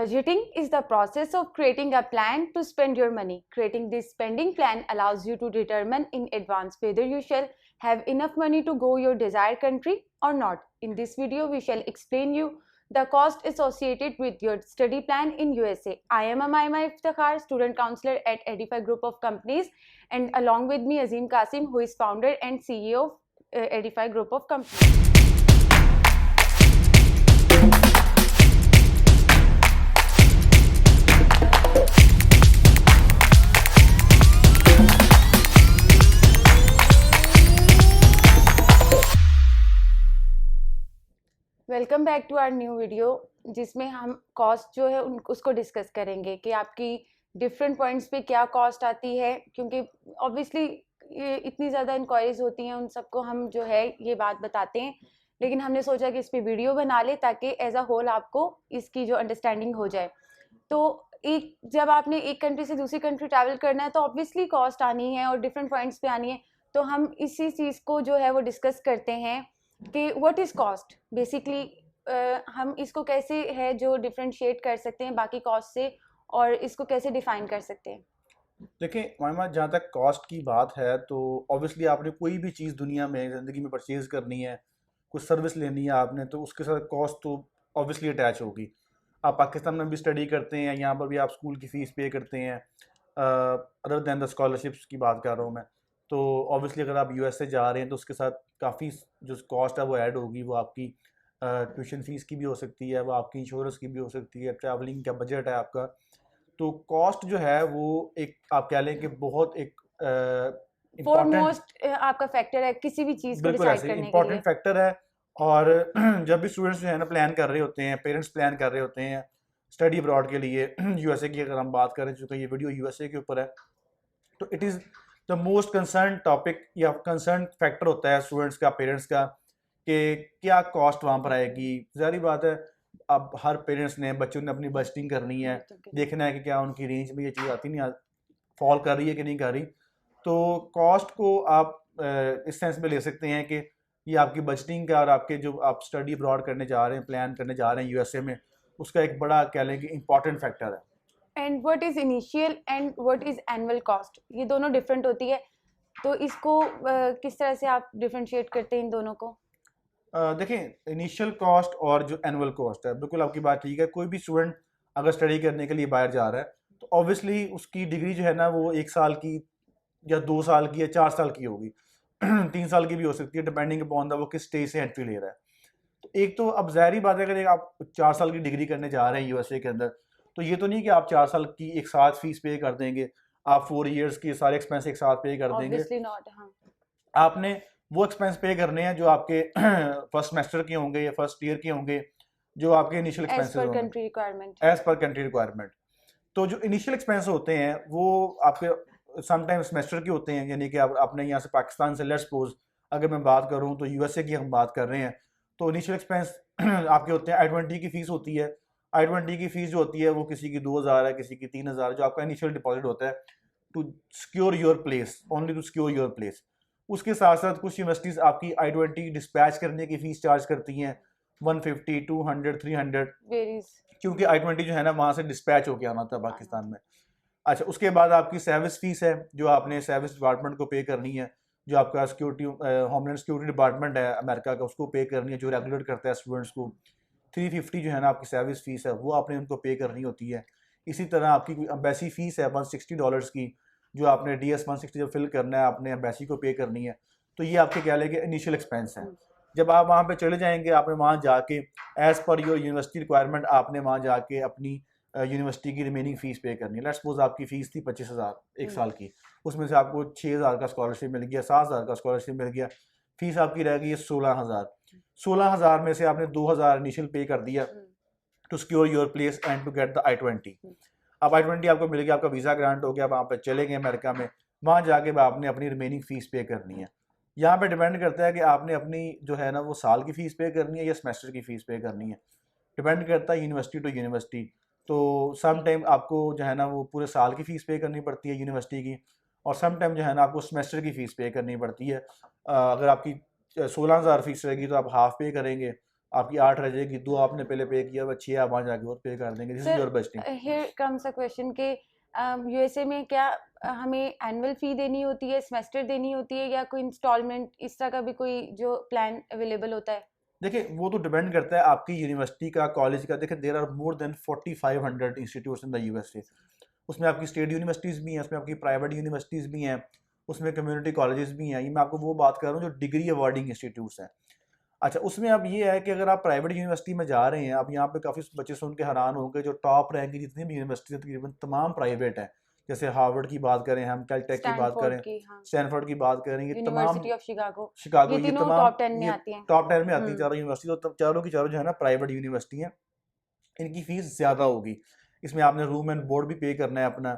Budgeting is the process of creating a plan to spend your money. Creating this spending plan allows you to determine in advance whether you shall have enough money to go your desired country or not. In this video, we shall explain you the cost associated with your study plan in USA. I am Amaima Iftikhar, student counselor at Edify Group of Companies, and along with me Azim Qasim, who is founder and CEO of Edify Group of Companies. Welcome back to our new video, जिसमें हम cost जो है उसको discuss करेंगे कि आपकी different points पे क्या कॉस्ट आती है, क्योंकि ऑब्वियसली इतनी ज़्यादा इंक्वायरीज होती हैं, उन सबको हम जो है ये बात बताते हैं, लेकिन हमने सोचा कि इस पे वीडियो बना ले ताकि एज अ होल आपको इसकी जो अंडरस्टैंडिंग हो जाए। तो जब आपने एक कंट्री से दूसरी कंट्री ट्रैवल करना है तो ऑब्वियसली कॉस्ट आनी है और डिफरेंट पॉइंट्स पे आनी है। तो हम इसी चीज़ को जो है वो डिस्कस करते हैं कि व्हाट इज़ कॉस्ट बेसिकली, हम इसको कैसे है जो डिफरेंशिएट कर सकते हैं बाकी कॉस्ट से और इसको कैसे डिफाइन कर सकते हैं। देखिए मामा, जहाँ तक कॉस्ट की बात है तो ऑब्वियसली आपने कोई भी चीज़ दुनिया में ज़िंदगी में परचेज़ करनी है, कुछ सर्विस लेनी है आपने, तो उसके साथ कॉस्ट तो ऑब्वियसली अटैच होगी। आप पाकिस्तान में भी स्टडी करते हैं, यहाँ पर भी आप स्कूल की फ़ीस पे करते हैं, अदर दैन द स्कॉलरशिप्स की बात कर रहा हूँ मैं। तो ऑब्वियसली अगर आप यूएसए जा रहे हैं तो उसके साथ काफ़ी जो कॉस्ट है वो ऐड होगी। वो आपकी ट्यूशन फ़ीस की भी हो सकती है, वो आपकी इंश्योरेंस की भी हो सकती है, ट्रैवलिंग का बजट है आपका। तो कॉस्ट जो है वो एक आप कह लें कि बहुत एक फॉरमोस्ट आपका फैक्टर है किसी भी चीज़ को डिसाइड करने के लिए। इम्पॉर्टेंट फैक्टर है। और जब भी स्टूडेंट्स जो है ना प्लान कर रहे होते हैं, पेरेंट्स प्लान कर रहे होते हैं स्टडी अब्रॉड के लिए यूएसए की अगर हम बात करें, चूँकि ये वीडियो यूएसए के ऊपर है, तो it is the most concern topic या कंसर्न फैक्टर होता है स्टूडेंट्स का, पेरेंट्स का, कि क्या कॉस्ट वहाँ पर आएगी। ज़ाहिर बात है, अब हर पेरेंट्स ने, बच्चों ने अपनी बजटिंग करनी है, देखना है कि क्या उनकी रेंज में ये चीज़ आती नहीं फॉल कर रही है कि नहीं कर रही। तो कॉस्ट को आप इस सेंस में ले सकते हैं कि ये आपकी बजटिंग का और आपके जो आप स्टडी अब्रॉड करने जा रहे हैं, प्लान करने जा रहे हैं यूएसए में, उसका एक बड़ा कह लें कि इम्पॉर्टेंट फैक्टर है। And what is initial and what is annual cost, ये दोनों डिफरेंट होती है। तो इसको किस तरह से आप डिफरेंशिएट करते हैं इन दोनों को? देखें, इनिशियल कॉस्ट और जो एनुअल कॉस्ट है, बिल्कुल आपकी बात ठीक है। कोई भी स्टूडेंट अगर स्टडी करने के लिए बाहर जा रहा है तो ऑब्वियसली उसकी डिग्री जो है ना वो 1 साल की या 2 साल की या 4 साल की होगी 3 साल की भी हो सकती है, डिपेंडिंग अपॉन द वो किस स्टेज से एंट्री ले रहा है। तो एक तो अब ज़ाहिर बात है, अगर आप 4 साल की डिग्री करने जा रहे हैं यूएसए के अंदर, तो ये तो नहीं कि आप 4 साल की एक साथ फीस पे कर देंगे, आप 4 ईयर्स के सारे एक्सपेंस एक साथ पे कर देंगे। Obviously not, हाँ। आपने वो एक्सपेंस पे करने हैं जो आपके फर्स्ट सेमेस्टर के होंगे या फर्स्ट ईयर के होंगे, जो आपके इनिशियल एक्सपेंसेस होंगे एज पर कंट्री रिक्वायरमेंट। तो जो इनिशियल एक्सपेंस होते हैं वो आपके समटाइम सेमेस्टर के होते हैं, यानी कि आपने यहाँ से पाकिस्तान से, लेट्स सपोज अगर मैं बात करूँ तो यूएसए की हम बात कर रहे हैं, तो इनिशियल एक्सपेंस आपके होते हैं I-20 की फ़ीस होती है। I-20 की फ़ीस जो होती है वो किसी की 2000 है, किसी की 3000, जो आपका इनिशियल डिपॉजिट होता है to secure your place, only to secure your place. उसके साथ साथ कुछ यूनिवर्सिटीज़ आपकी I-20 डिस्पैच करने की फ़ीस चार्ज करती हैं 150, 200, 300, क्योंकि I-20 जो है ना वहाँ से डिस्पैच होकर आना था पाकिस्तान में। अच्छा, उसके बाद आपकी सर्विस फ़ीस है जो आपने सर्विस डिपार्टमेंट को पे करनी है, जो आपका सिक्योरिटी होमलैंड सिक्योरिटी डिपार्टमेंट है अमेरिका का, उसको पे करनी है, जो रेगुलेट करता है स्टूडेंट्स को। 350 जो है ना आपकी सर्विस फ़ीस है, वो आपने उनको पे करनी होती है। इसी तरह आपकी कोई एम्बेसी फ़ीस है $160 की, जो आपने DS 160 जब फिल करना है आपने एम्बेसी को पे करनी है। तो ये आपके क्या लेंगे इनिशियल एक्सपेंस हैं। जब आप वहाँ पे चले जाएंगे, आपने वहाँ जाके as per your university requirement आपने वहाँ जाके अपनी यूनिवर्सिटी की रिमेनिंग फ़ीस पे करनी है। लेट्स सपोज आपकी फ़ीस थी 25,000 एक साल की, उसमें से आपको 6,000 का स्कॉलरशिप मिल गया, 7,000 का स्कॉलरशिप मिल गया, फ़ीस आपकी रह गई 16,000। 16,000 में से आपने 2,000 इनिशियल पे कर दिया to secure your place and to get the I-20। अब I-20 आपको मिल गया, आपका वीज़ा ग्रांट हो गया, वहाँ पर चले गए अमेरिका में, वहाँ जाके आपने अपनी रिमेनिंग फ़ीस पे करनी है। यहाँ पे डिपेंड करता है कि आपने अपनी जो है ना वो साल की फ़ीस पे करनी है या सेमेस्टर की फ़ीस पे करनी है, डिपेंड करता है यूनिवर्सिटी टू यूनिवर्सिटी। तो सम टाइम आपको जो है ना वो पूरे साल की फ़ीस पे करनी पड़ती है यूनिवर्सिटी की, और सम टाइम जो है ना आपको सेमेस्टर की फ़ीस पे करनी पड़ती है। अगर आपकी 16,000 फ़ीस रहेगी तो आप हाफ़ पे करेंगे, आपकी 8 रह जाएगी, 2 आपने पहले पे किया, वह 6 आप वहाँ जाके और पे कर देंगे। This is your budgeting. Here comes a question के यूएसए में क्या हमें एनुअल फी देनी होती है, सेमेस्टर देनी होती है, या कोई इंस्टॉलमेंट इस तरह का भी कोई जो प्लान अवेलेबल होता है? देखिए वो तो डिपेंड करता है आपकी यूनिवर्सिटी का, कॉलेज का। देखिए there are more than 4500 institutes in the USA. उसमें आपकी स्टेट यूनिवर्सिटीज़ भी हैं, उसमें आपकी प्राइवेट यूनिवर्सिटीज़ भी हैं, उसमें कम्युनिटी कॉलेजेस भी हैं। ये मैं आपको वो बात कर रहा हूँ जो डिग्री अवार्डिंग इंस्टीट्यूट्स हैं। अच्छा, उसमें अब ये है कि अगर आप प्राइवेट यूनिवर्सिटी में जा रहे हैं, अब यहाँ पे काफ़ी बच्चे सुन के हैरान होंगे, जो टॉप रैंक की जितनी भी यूनिवर्सिटी तकरीबन तमाम प्राइवेट हैं। जैसे हार्वर्ड की बात करें, हम कैलटेक की बात करें, हाँ, स्टैनफोर्ड की बात करें, ये तमाम यूनिवर्सिटी ऑफ शिकागो, शिकागो, ये ये तीनों तमाम टॉप 10 में ये आती हैं। टॉप 10 में आती हैं चारों यूनिवर्सिटी। तो चारों की चारों जो है ना प्राइवेट यूनिवर्सिटी हैं, इनकी फ़ीस ज़्यादा होगी। इसमें आपने रूम एंड बोर्ड भी पे करना है अपना,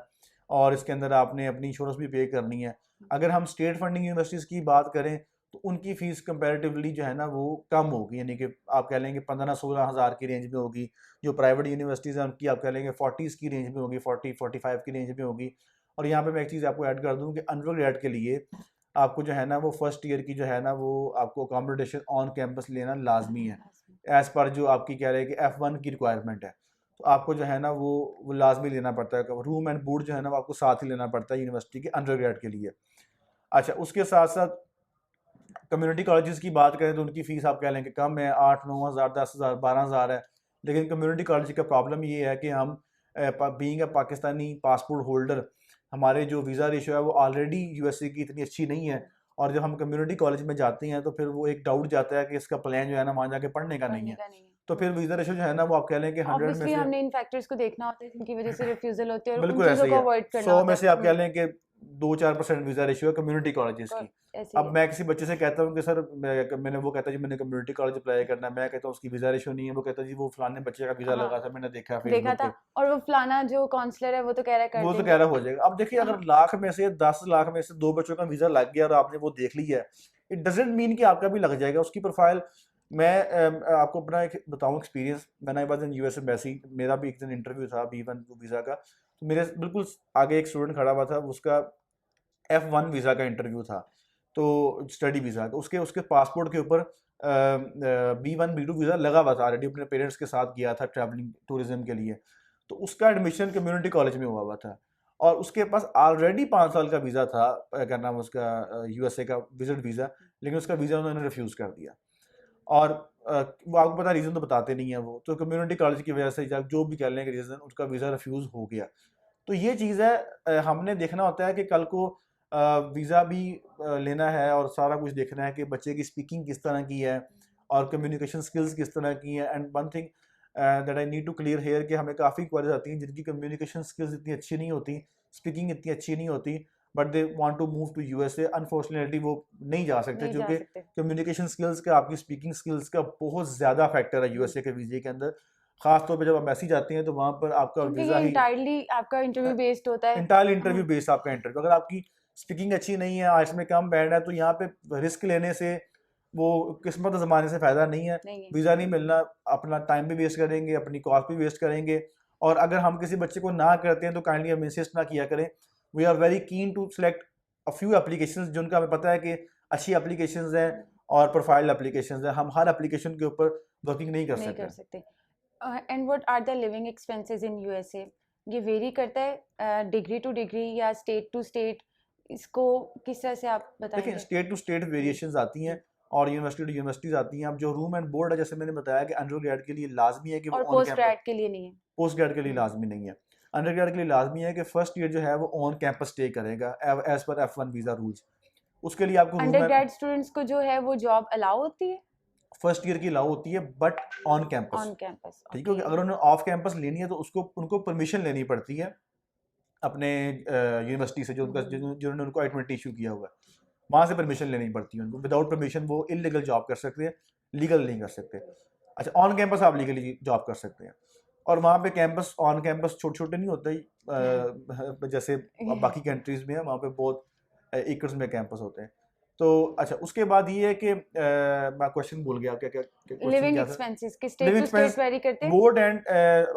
और इसके अंदर आपने अपनी इंश्योरेंस भी पे करनी है। अगर हम स्टेट फंडिंग यूनिवर्सिटीज़ की बात करें तो उनकी फ़ीस कंपैरेटिवली जो है ना वो कम होगी, यानी कि आप कह लेंगे 15-16 हज़ार की रेंज में होगी। जो प्राइवेट यूनिवर्सिटीज़ हैं उनकी आप कह लेंगे 40s की रेंज में होगी, 40-45 की रेंज में होगी। और यहाँ पे मैं एक चीज़ आपको ऐड कर दूँ कि अंडर ग्रेड के लिए आपको जो है ना वो फर्स्ट ईयर की जो है ना वो आपको अकोमोडेशन ऑन कैंपस लेना लाजमी है, एज़ पर जो आपकी कह रहे हैं कि F1 की रिक्वायरमेंट है। तो आपको जो है ना वो लाजमी लेना पड़ता है। रूम एंड बोर्ड जो है ना वो आपको साथ ही लेना पड़ता है यूनिवर्सिटी के अंडर ग्रेड के लिए। अच्छा, उसके साथ साथ कम्युनिटी कॉलेजेस की बात करें तो उनकी फ़ीस आप कह लें कि कम है, 8-9 हज़ार, 10 हज़ार, 12 हज़ार है। लेकिन कम्युनिटी कॉलेज का प्रॉब्लम ये है कि हम being a Pakistani passport holder, हमारे जो वीज़ा रेशियो है वो ऑलरेडी यूएसए की इतनी अच्छी नहीं है। और जब हम कम्युनिटी कॉलेज में जाते हैं तो फिर वो एक डाउट जाता है कि इसका प्लान जो है ना वहाँ जाके पढ़ने का नहीं है। तो फिर वीज़ा रेशियो जो है ना वो आप कह लें कि 100 में ऑब्वियसली से हमने इन फैक्टर्स को देखना होता है जिनकी वजह से रिफ्यूजल होती है, और उन बिल्कुल ऐसा चीज़ों ही को है। अवॉइड करना 100 होता में है। से आप कह लें कि 2-4% वीज़ा रेशियो है कम्युनिटी कॉलेजेस तो की। ऐसे अब ही है। मैं किसी बच्चे से कहता हूँ कि सर मैंने वो कहता है जी मैंने कम्युनिटी कॉलेज अप्लाई करना है, मैं कहता हूँ उसकी वीज़ा रेशियो नहीं है, वो कहता है जी वो फलाने बच्चे का वीज़ा हाँ, लगा था, मैंने देखा देखा फेसबुक था, पे। और वो फलाना जो काउंसलर है वो तो कह रहा है कर वो तो कह देंगे। रहा हो जाएगा। अब देखिए अगर हाँ, लाख में से 10 लाख में से 2 बच्चों का वीज़ा लग गया और आपने वो देख लिया है, इट डजंट मीन कि आपका भी लग जाएगा। उसकी प्रोफाइल मैं आपको अपना एक बताऊं experience. When I was in US embassy, मेरा भी एक दिन इंटरव्यू था B1 वीज़ा का। तो मेरे बिल्कुल आगे एक स्टूडेंट खड़ा हुआ था, उसका F1 वीज़ा का इंटरव्यू था, तो स्टडी वीज़ा का। उसके उसके पासपोर्ट के ऊपर B1 B2 वीज़ा लगा हुआ था, ऑलरेडी अपने पेरेंट्स के साथ गया था ट्रैवलिंग टूरिज्म के लिए। तो उसका एडमिशन कम्युनिटी कॉलेज में हुआ था, और उसके पास ऑलरेडी 5 साल का वीज़ा था, क्या नाम उसका, यूएसए का विजिट वीज़ा। लेकिन उसका वीज़ा उन्होंने रिफ्यूज़ कर दिया। और वो आपको पता रीज़न तो बताते नहीं है वो, तो कम्युनिटी कॉलेज की वजह से जो भी कह लें कि रीज़न, उसका वीज़ा रिफ्यूज़ हो गया। तो ये चीज़ है, हमने देखना होता है कि कल को वीज़ा भी लेना है और सारा कुछ देखना है कि बच्चे की स्पीकिंग किस तरह की है और कम्युनिकेशन स्किल्स किस तरह की है। And one thing that I need to clear here कि हमें काफ़ी क्वारीज आती हैं जिनकी कम्युनिकेशन स्किल्स इतनी अच्छी नहीं होती, स्पीकिंग इतनी अच्छी नहीं होती, but they want to move to USA. Unfortunately वो नहीं जा सकते, नहीं जा क्योंकि सकते। कम्युनिकेशन स्किल्स का, आपकी स्पीकिंग स्किल्स का बहुत ज़्यादा फैक्टर है यूएसए के वीज़े के अंदर। खास तौर पे जब आप एम्बेसी जाते हैं तो वहाँ पर आपका क्योंकि वीज़ा ये ही इंटायरली आपका इंटरव्यू बेस्ड होता है। इंटायरली इंटरव्यू बेस्ड आपका इंटरव्यू। अगर आपकी स्पीकिंग अच्छी नहीं है, आइल्स में कम बैंड है, तो यहाँ पे रिस्क लेने से वो किस्मत ज़माने से फ़ायदा नहीं है। नहीं है। वीज़ा नहीं मिलना, अपना टाइम भी वेस्ट करेंगे, अपनी कॉस्ट भी वेस्ट करेंगे। और अगर हम किसी बच्चे को ना करते हैं तो काइंडली हम इंसिस्ट ना किया करें। We are very keen to select a few applications जिनका हमें पता है कि अच्छी एप्लीकेशंस हैं और प्रोफाइल एप्लीकेशंस हैं। हम हर एप्लीकेशन के ऊपर वर्किंग नहीं कर सकते। And what are the living expenses in USA? ये वेरी करता है डिग्री टू डिग्री या स्टेट टू स्टेट? इसको किस तरह से आप बताएंगे? देखिए स्टेट टू स्टेट वेरिएशंस आती हैं और यूनिवर्सिटी टू यूनिवर्सिटीज आती हैं। अब जो रूम एंड बोर्ड है, जैसे मैंने बताया कि अंडर ग्रेड के लिए लाजमी है कि वो और ऑन पोस्ट कैंपस, ग्रेड के लिए नहीं है। पोस्ट ग्रेड के लिए लाजमी नहीं है। अंडर ग्रेड के लिए लाजमी है कि फर्स्ट ईयर जो है वो ऑन कैंपस स्टे करेगा as per F1 visa rules. उसके लिए आपको अंडर ग्रेड स्टूडेंट्स को जो है वो जॉब अलाउ होती है? फर्स्ट ईयर की अलाउ होती है, but on campus. On campus, ठीक है, अगर उन्होंने ऑफ कैंपस लेनी है तो उसको उनको परमिशन लेनी पड़ती है अपने यूनिवर्सिटी से, जो उनका जिन्होंने उनको I-20 इशू किया हुआ है, वहाँ से परमिशन लेनी पड़ती है उनको। विदाउट परमिशन वो इलीगल जॉब कर सकते हैं, लीगल नहीं कर सकते। अच्छा, ऑन कैंपस आप लीगली जॉब कर सकते हैं। और वहाँ पे कैंपस, ऑन कैंपस छोटे छोटे नहीं होते जैसे बाकी कंट्रीज़ में है, वहाँ पे बहुत एकर्स में कैंपस होते हैं। तो अच्छा, उसके बाद ये है कि मैं क्वेश्चन भूल गया, क्या क्या लिविंग एक्सपेंसेस के स्टेट टू स्टेट वेरी करते हैं। बोर्ड एंड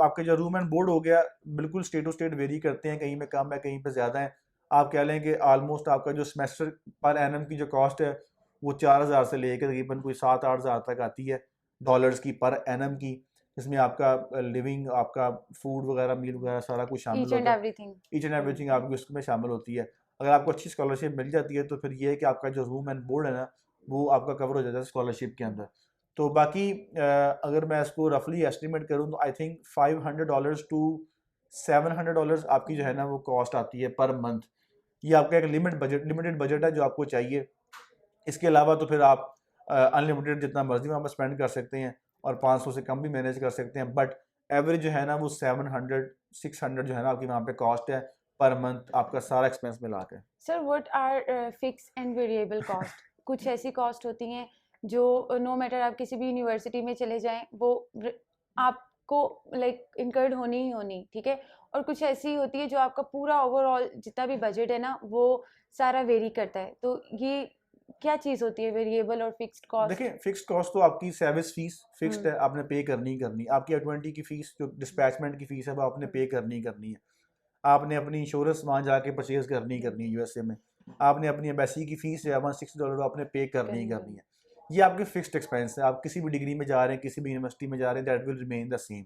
आपके जो रूम एंड बोर्ड हो गया, बिल्कुल स्टेट टू स्टेट वेरी करते हैं, कहीं में कम है कहीं पे ज़्यादा है। आप कह लें कि ऑलमोस्ट आपका जो सेमेस्टर पर एनम की जो कॉस्ट है वो 4000 से लेकर तकरीबन कोई 7-8 हज़ार तक आती है। डॉलर्स की पर एनम की, जिसमें आपका लिविंग, आपका फूड वगैरह, मील वगैरह सारा कुछ शामिल होता है, ईच एंड एवरीथिंग आपकी उसमें शामिल होती है। अगर आपको अच्छी स्कॉलरशिप मिल जाती है तो फिर ये है कि आपका जो रूम एंड बोर्ड है ना वो आपका कवर हो जाता है स्कॉलरशिप के अंदर। तो बाकी अगर मैं इसको रफली एस्टिमेट करूँ तो आई थिंक $500 टू $700 आपकी जो है ना वो कॉस्ट आती है पर मंथ। ये आपका एक लिमिटेड बजट है जो आपको चाहिए। इसके अलावा तो फिर आप अनलिमिटेड जितना मर्जी वहाँ पर स्पेंड कर सकते हैं और 500 से कम भी मैनेज कर सकते हैं, बट एवरेज जो है ना वो 700-600 जो है ना आपकी वहाँ पे कॉस्ट है पर मंथ, आपका सारा एक्सपेंस मिला के। Sir what are fix and variable cost? कुछ ऐसी कॉस्ट होती हैं जो नो मैटर आप किसी भी यूनिवर्सिटी में चले जाएं वो आपको लाइक इनकर्ड होनी ही होनी, ठीक है, और कुछ ऐसी होती है जो आपका पूरा ओवरऑल जितना भी बजट है ना वो सारा वेरी करता है। तो ये क्या चीज़ होती है वेरिएबल और फिक्स्ड कॉस्ट? देखिए फिक्स्ड कॉस्ट तो आपकी सर्विस फीस फिक्स्ड है, आपने पे करनी ही करनी। आपकी I-20 की फीस जो डिस्पैचमेंट की फीस है वो आपने पे करनी ही करनी है। आपने अपनी इंश्योरेंस वहाँ जाके परचेज करनी ही करनी है यूएसए में। आपने अपनी एम्बेसी की फीस है $160 आपने पे करनी ही करनी है। ये आपके फिक्स्ड एक्सपेंस है। आप किसी भी डिग्री में जा रहे हैं, किसी भी यूनिवर्सिटी में जा रहे हैं, that will remain the same.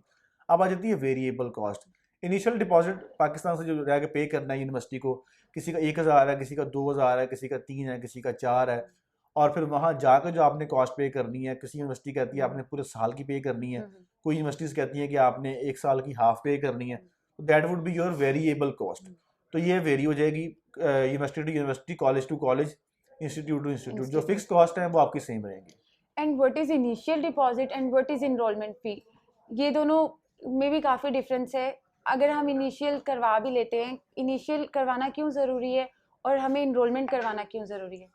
अब आ जाती है variable cost. Initial deposit Pakistan से जो रह के पे करना है यूनिवर्सिटी को, किसी का 1000 है, किसी का 2000 है, किसी का 3 है, किसी का 4 है, और फिर वहाँ जाकर जो आपने कॉस्ट पे करनी है, किसी यूनिवर्सिटी कहती है आपने पूरे साल की पे करनी है, कोई यूनिवर्सिटीज़ कहती हैं कि आपने 1 साल की हाफ पे करनी है, तो that would be your variable cost. तो ये वेरी हो जाएगी university to university, college to college, institute to institute. जो फिक्स कॉस्ट है वो आपकी सेम रहेंगी। And what is initial deposit and what is enrolment fee? ये दोनों में भी काफ़ी डिफरेंस है। अगर हम इनिशियल करवा भी लेते हैं, इनिशियल करवाना क्यों ज़रूरी है और हमें इनरोलमेंट करवाना क्यों ज़रूरी है?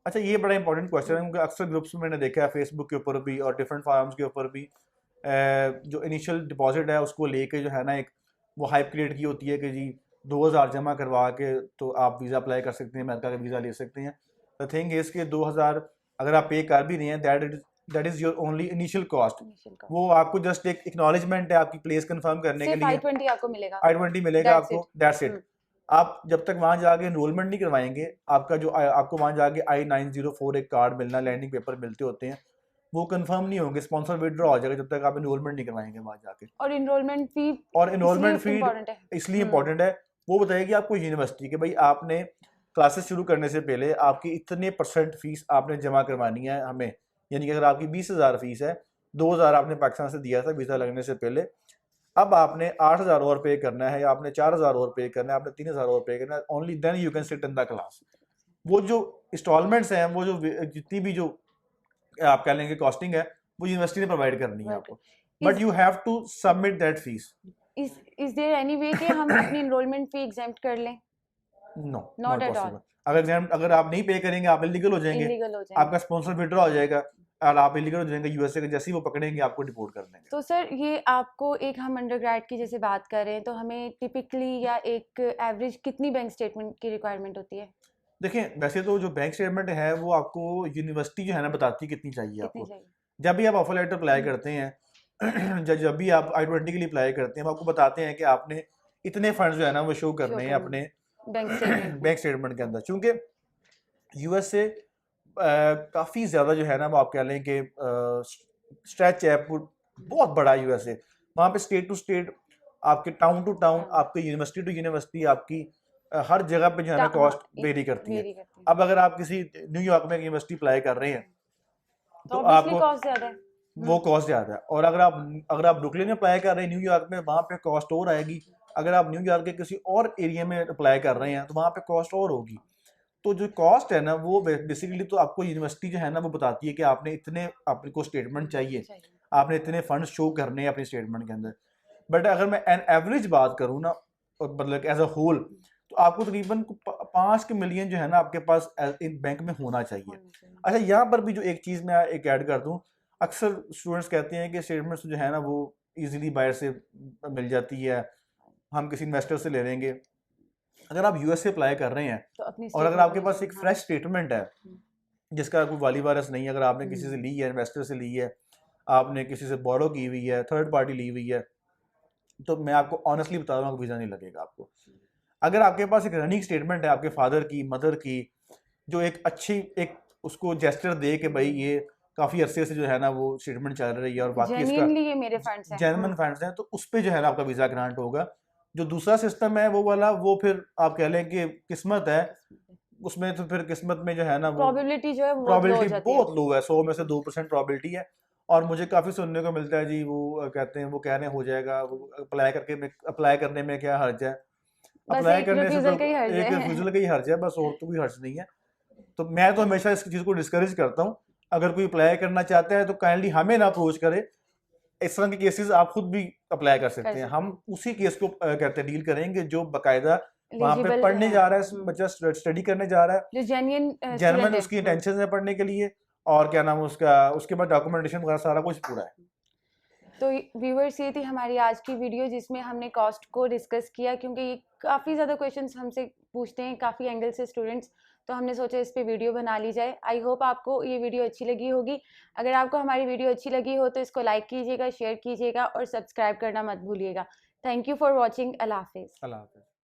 अच्छा, ये बड़ा इंपॉर्टेंट क्वेश्चन है क्योंकि अक्सर ग्रुप्स में मैंने देखा है फेसबुक के ऊपर भी और डिफरेंट फॉरम्स के ऊपर भी, जो इनिशियल डिपॉजिट है उसको लेके जो है ना एक वो हाइप क्रिएट की होती है कि जी 2000 जमा करवा के तो आप वीज़ा अप्लाई कर सकते हैं, अमेरिका का वीज़ा ले सकते हैं। द थिंग इज़ के 2000 अगर आप पे कर भी रहे हैं, that is your only initial cost. वो आपको जस्ट एक एक्नॉलेजमेंट है आपकी प्लेस कंफर्म करने के लिए। I-20 आपको मिलेगा, I-20 मिलेगा आपको, दैट्स इट। आप जब तक वहाँ जाके एनरोलमेंट नहीं करवाएंगे, आपका जो आपको वहाँ जाके I-904 एक कार्ड मिलना, लैंडिंग पेपर मिलते होते हैं, वो कंफर्म नहीं होंगे, स्पॉन्सर विड्रॉ हो जाएगा जब तक आप एनरोलमेंट नहीं करवाएंगे वहाँ जाके। और एनरोलमेंट फी इसलिए इंपॉर्टेंट है। वो बताएगी आपको यूनिवर्सिटी कि भाई आपने क्लासेस शुरू करने से पहले आपकी इतने % फीस आपने जमा करवानी है हमें, यानी कि अगर आपकी 20,000 फीस है, 2000 आपने पाकिस्तान से दिया था वीज़ा लगने से पहले, अब आपने 8000 और पे करना है, या आपने 4000 और पे करना है, आपने 3000 और पे करना है, only then you can sit in the class. वो जो इंस्टॉलमेंट्स हैं, वो जो जितनी भी जो आप कह लेंगे कॉस्टिंग है, वो यूनिवर्सिटी ने प्रोवाइड करनी है आपको, but you have to submit that fees. Is there any way कि हम अपनी एनरोलमेंट फी एग्जेम्प्ट कर लें? No, not at all. अगर आप नहीं पे करेंगे आप इलीगल हो जाएंगे, आपका स्पॉन्सर विड्रॉ हो जाएगा और आप इलीगल हो जाएंगे। यूएसए के जैसे ही वो पकड़ेंगे आपको डिपोर्ट कर देंगे। तो सर ये आपको एक, हम अंडरग्रेड की जैसे बात कर रहे हैं, तो हमें टिपिकली या एक एवरेज कितनी बैंक स्टेटमेंट की रिक्वायरमेंट होती है? देखिए वैसे तो जो बैंक स्टेटमेंट है वो आपको यूनिवर्सिटी जो है ना बताती है कितनी चाहिए आपको। जब भी आप ऑफर लेटर अप्लाई करते हैं, जब भी आप I-20 के लिए अप्लाई करते हैं, वो आपको बताते हैं कि आपने इतने फंड जो है ना वो शो करने हैं अपने बैंक स्टेटमेंट के अंदर। चूंकि यूएसए काफ़ी ज़्यादा जो है ना वो आप कह लें कि स्ट्रेच है, बहुत बड़ा यूएसए। वहाँ पे स्टेट टू स्टेट, आपके टाउन टू टाउन, आपके यूनिवर्सिटी टू यूनिवर्सिटी, आपकी हर जगह पे जो है ना कॉस्ट वेरी करती है। अब अगर आप किसी न्यूयॉर्क में यूनिवर्सिटी अप्लाई कर रहे हैं तो आपको कॉस्ट ज़्यादा है, वो कॉस्ट ज़्यादा है। और अगर आप ब्रुकलिन में अप्लाई कर रहे हैं न्यूयॉर्क में, वहाँ पे कॉस्ट और आएगी। अगर आप न्यूयॉर्क के किसी और एरिया में अप्लाई कर रहे हैं तो वहाँ पे कॉस्ट और होगी। तो जो कॉस्ट है ना वो बेसिकली तो आपको यूनिवर्सिटी जो है ना वो बताती है कि आपने इतने, आपको स्टेटमेंट चाहिए, आपने इतने फंड शो करने हैं अपने स्टेटमेंट के अंदर। बट अगर मैं एन एवरेज बात करूँ ना, मतलब एज अ होल, तो आपको तकरीबन 5 मिलियन जो है ना आपके पास इन बैंक में होना चाहिए। अच्छा, यहाँ पर भी जो एक चीज़ मैं एक ऐड कर दूँ, अक्सर स्टूडेंट्स कहते हैं कि स्टेटमेंट्स जो है ना वो इजीली बाहर से मिल जाती है, हम किसी इन्वेस्टर से ले लेंगे। अगर आप यूएसए अप्लाई कर रहे हैं तो और अगर आपके पास एक फ्रेश स्टेटमेंट है जिसका कोई वाली वारस नहीं है, अगर आपने किसी से ली है, इन्वेस्टर से ली है, आपने किसी से बोरो की हुई है, थर्ड पार्टी ली हुई है, तो मैं आपको ऑनेस्टली बता रहा हूँ वीज़ा नहीं लगेगा आपको। अगर आपके पास एक रनिंग स्टेटमेंट है आपके फादर की, मदर की, जो एक अच्छी एक उसको जेस्चर दे कि भाई ये काफी अरसे से जो है ना वो स्टेटमेंट चल रही है और बाकी जेन्युइनली ये मेरे फंड्स हैं, जेन्युइन फंड्स हैं, तो उस पे जो है ना आपका वीजा ग्रांट होगा। जो दूसरा सिस्टम है वो वाला, वो फिर आप कह लें कि किस्मत है, उसमें तो फिर किस्मत में जो है ना वो प्रोबेबिलिटी जो है प्रोबेबिलिटी बहुत लो है, 100 में से 2% प्रोबेबिलिटी है। और मुझे काफी सुनने को मिलता है जी, वो कहते हैं, वो कह रहे हो जाएगा, वो अप्लाई करने में क्या हर्ज है, अप्लाई करने से तो एक रिफ्यूजल का ही हर्ज है बस, और तो कोई हर्ज नहीं है। तो मैं तो हमेशा इस चीज को डिस्करेज करता हूँ, अगर कोई अप्लाई करना चाहता है तो काइंडली हमें ना अप्रोच करे, इस तरह के केसेस आप खुद भी अप्लाई कर सकते हैं, हम उसी केस को कहते हैं डील करेंगे जो बाकायदा वहाँ पे पढ़ने जा रहा है बच्चा, स्टडी करने जा रहा है, जो जेन्युइन उसकी इंटेंशन है पढ़ने के लिए, और क्या नाम उसका, उसके बाद डॉक्यूमेंटेशन वगैरह सारा कुछ पूरा है। तो व्यूअर्स, ये थी हमारी आज की वीडियो जिसमें हमने कॉस्ट को डिस्कस किया, क्योंकि ये काफ़ी ज़्यादा क्वेश्चंस हमसे पूछते हैं काफ़ी एंगल से स्टूडेंट्स, तो हमने सोचा इस पे वीडियो बना ली जाए। आई होप आपको ये वीडियो अच्छी लगी होगी। अगर आपको हमारी वीडियो अच्छी लगी हो तो इसको लाइक कीजिएगा, शेयर कीजिएगा और सब्सक्राइब करना मत भूलिएगा। Thank you for watching. Allah हाफिज़।